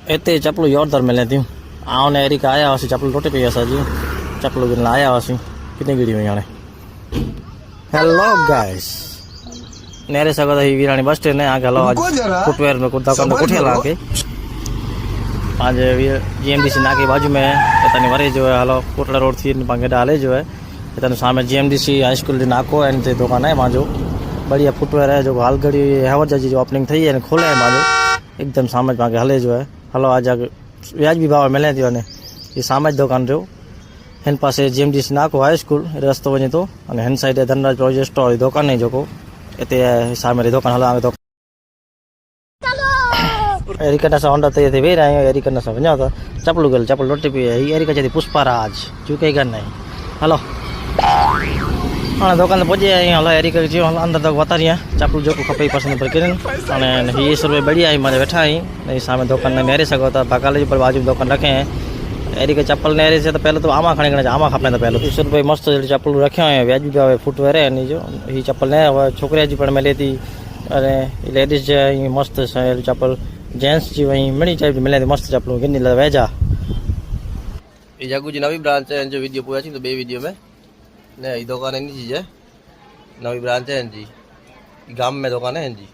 इतने चप्पल जोरदार मिले थी आने एरी का आया वासी चप्पल टूटे पे असा जी चप्पल गिन आया वासी कितनी गिरी हुई हाणे। हेलो गाइस नेरे सगो ही वीरानी बस स्टैंड है आगे हलो आज फुटवेयर में कुर्ता कंदो कुठे ला के आज जीएमडीसी नाके बाजू में इतनी वरे जो है हलो कोटला रोड थी पांगे डाले जो है इतने सामने जीएमडीसी हाई स्कूल नाको है ते दुकान है माजो बढ़िया फुटवेयर है जो हाल घड़ी हैवर जी जो ओपनिंग थी है खोले है माजो एकदम सामने पांगे हले जो है हलो आज व्याजबी भाव मिले थी ये सामने दुकान जो हिन पासे जीएमडीसी नाको हाई स्कूल रस्तो वजे तो हिन साइड धनराज प्रोविजन स्टोर दुकान है जो इतने सामने दुकान हलो आगे एरिकना सा होंडा ते वे रहे एरिकना सा वञा था चप्पल गल चप्पल रोटी पी है एरिका चती पुष्पाराज चुके गन नहीं हलो हाँ दुकान पहुंचे हलो एरिका जो अंदर तक बता रही चप्पल जो खपे पसंद पर किन हाँ 20 रुपये बढ़िया आई मैं बैठा आई सामने दुकान में नेरे सको था बकाले पर बाजू दुकान रखे हैं एरिका चप्पल नेरे से तो पहले तो आमा खड़ी करना आमा खपे तो पहले 20 रुपये मस्त चप्पल रखे हुए व्याजी भी फुटवेयर है जो ये चप्पल ने छोकरिया जी पर मिले थी अरे लेडीज जो मस्त चप्पल जेंट्स जी वही मणी टाइप मिले मस्त चप्पल गिनी वेजा ये जगू जी नवी ब्रांच है जो वीडियो पूरा तो बे वीडियो में ने दुकान है जी नवी ब्रांच है जी गांव में दुकान है जी।